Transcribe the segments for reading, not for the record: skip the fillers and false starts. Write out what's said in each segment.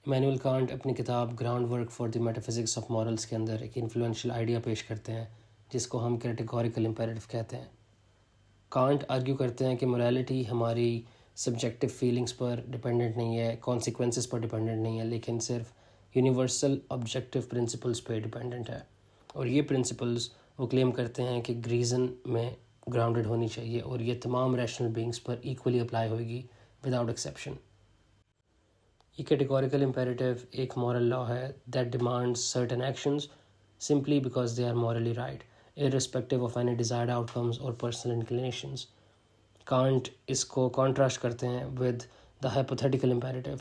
Manuel can't اپنی کتاب ground work for the metaphysics of morals کے اندر ایک انفلوئنشیل آئیڈیا پیش کرتے ہیں جس کو ہم کیٹیگوریکل امپیریٹو کہتے ہیں۔ کانٹ آرگیو کرتے ہیں کہ مورالٹی ہماری سبجیکٹو فیلنگس پر ڈپینڈنٹ نہیں ہے، کانسیکوینسز پر ڈپینڈنٹ نہیں ہے، لیکن صرف یونیورسل آبجیکٹیو پرنسپلز پہ ڈپینڈنٹ ہے، اور یہ پرنسپلز وہ کلیم کرتے ہیں کہ ریزن میں گراؤنڈڈ ہونی چاہیے اور یہ تمام ریشنل بینگس پر ایکولی اپلائی ہوئے گی وداؤٹ ایکسیپشن۔ یہ کیٹیگوریکل امپیریٹو ایک مورل لا ہے that demands certain actions simply because they are morally right irrespective of any desired outcomes or personal inclinations۔ Kant اس کو کانٹراسٹ کرتے ہیں with the hypothetical imperative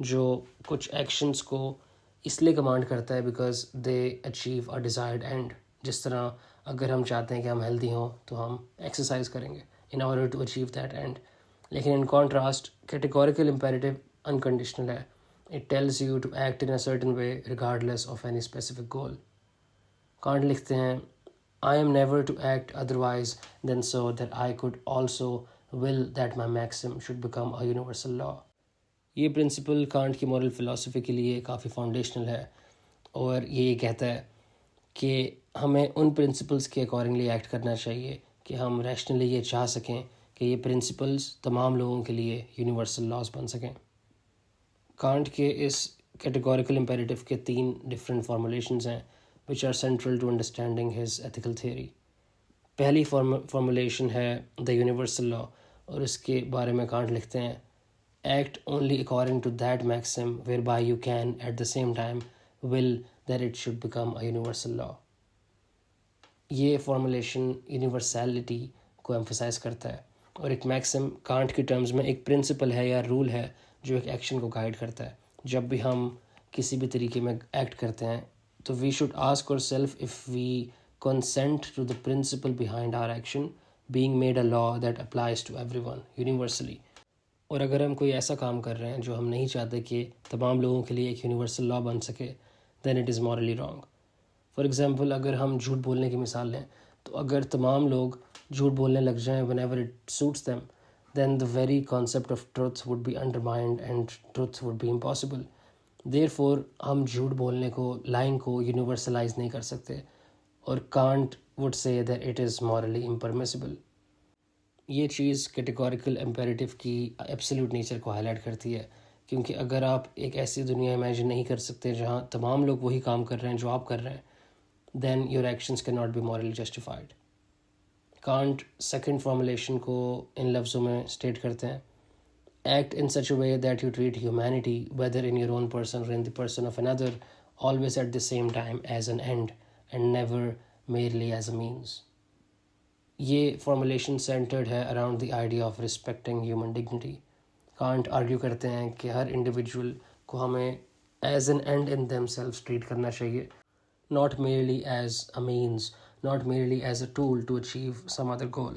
جو کچھ ایکشنز کو اس لیے کمانڈ کرتا ہے because they achieve a desired end۔ جس طرح اگر ہم چاہتے ہیں کہ ہم ہیلدی ہوں تو ہم ایکسرسائز کریں گے in order to achieve that end، لیکن in contrast categorical imperative unconditional ہے۔ it tells you to act in a certain way regardless of any specific goal۔ Can't لکھتے ہیں I am never to act otherwise than so that I could also will that my maxim should become a universal law۔ یہ principal can't کی moral philosophy کے لیے کافی foundational ہے، اور یہ کہتا ہے کہ ہمیں ان پرنسپلز کے اکارڈنگلی ایکٹ کرنا چاہیے کہ ہم ریشنلی یہ چاہ سکیں کہ یہ پرنسپلز تمام لوگوں کے لیے یونیورسل لاز بن سکیں۔ کانٹ کے اس کیٹیگوریکل امپیریٹو کے 3 ڈفرینٹ فارمولیشنز ہیں which are central to understanding his ethical theory۔ پہلی فارمولیشن ہے the universal law، اور اس کے بارے میں کانٹ لکھتے ہیں act only according to that maxim whereby you can at the same time will that it should become a universal law۔ یہ formulation یونیورسیلٹی کو ایمفسائز کرتا ہے، اور ایک میکسم کانٹ کی ٹرمز میں ایک پرنسپل ہے یا رول ہے جو ایک ایکشن کو گائیڈ کرتا ہے۔ جب بھی ہم کسی بھی طریقے میں ایکٹ کرتے ہیں تو we should ask ourselves if we consent to the principle behind our action being made a law that applies to everyone universally۔ اور اگر ہم کوئی ایسا کام کر رہے ہیں جو ہم نہیں چاہتے کہ تمام لوگوں کے لیے ایک یونیورسل لا بن سکے then it is morally wrong۔ For example اگر ہم جھوٹ بولنے کی مثال لیں تو اگر تمام لوگ جھوٹ بولنے لگ جائیں whenever it suits them then the very concept of truth would be undermined and truth would be impossible۔ therefore ہم جھوٹ بولنے کو لائنگ کو یونیورسلائز نہیں کر سکتے، اور can't would say that it is morally impermissible۔ یہ چیز کیٹیگوریکل امپیریٹو کی ایبسلیوٹ نیچر کو ہائی لائٹ کرتی ہے، کیونکہ اگر آپ ایک ایسی دنیا امیجن نہیں کر سکتے جہاں تمام لوگ وہی کام کر رہے ہیں جو آپ کر رہے ہیں then your actions cannot be morally justified۔ Can't second formulation کو ان لفظوں میں اسٹیٹ کرتے ہیں act in such a way that you treat humanity whether in your own person or in the person of another always at the same time as an end and never merely as a means۔ یہ formulation centred ہے around the idea of respecting human dignity. Kant argue کرتے ہیں کہ ہر individual کو ہمیں as an end in themselves treat کرنا چاہیے، not merely as a means, not merely as a tool to achieve some other goal۔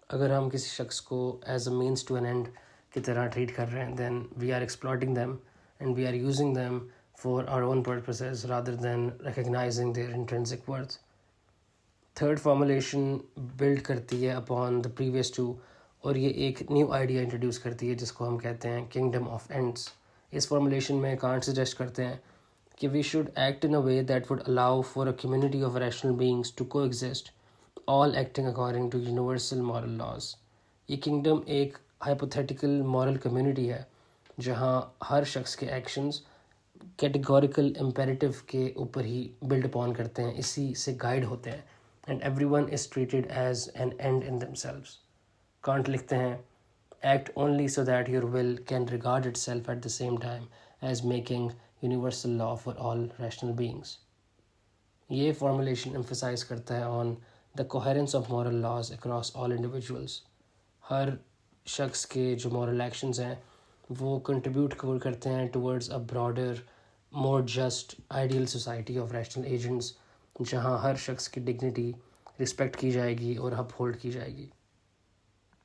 اگر ہم کسی شخص کو as a means to an end کی طرح ٹریٹ کر رہے ہیں then we are exploiting them and we are using them for our own purposes rather than recognizing their intrinsic worth۔ Third formulation build کرتی ہے upon the previous two، اور یہ ایک نیو آئیڈیا انٹروڈیوس کرتی ہے جس کو ہم کہتے ہیں kingdom of ends۔ اس فارمولیشن میں کانٹ سجیسٹ کرتے ہیں کہ we should act in a way that would allow for a community of rational beings to coexist all acting according to universal moral laws۔ یہ کنگڈم ایک hypothetical moral community ہے جہاں ہر شخص کے ایکشنز کیٹیگوریکل امپیریٹو کے اوپر ہی blood upon کرتے ہیں، اسی سے گائیڈ ہوتے ہیں and everyone is treated as an end in themselves۔ Can't لکھتے ہیں act only so that your will can regard itself at the same time as making universal law for all rational beings۔ یہ formulation emphasize کرتا ہے on the coherence of moral laws across all individuals۔ ہر شخص کے جو moral actions ہیں وہ contribute کرتے ہیں towards a broader more just ideal society of rational agents، جہاں ہر شخص کی ڈگنیٹی رسپیکٹ کی جائے گی اور اپ ہولڈ کی جائے گی۔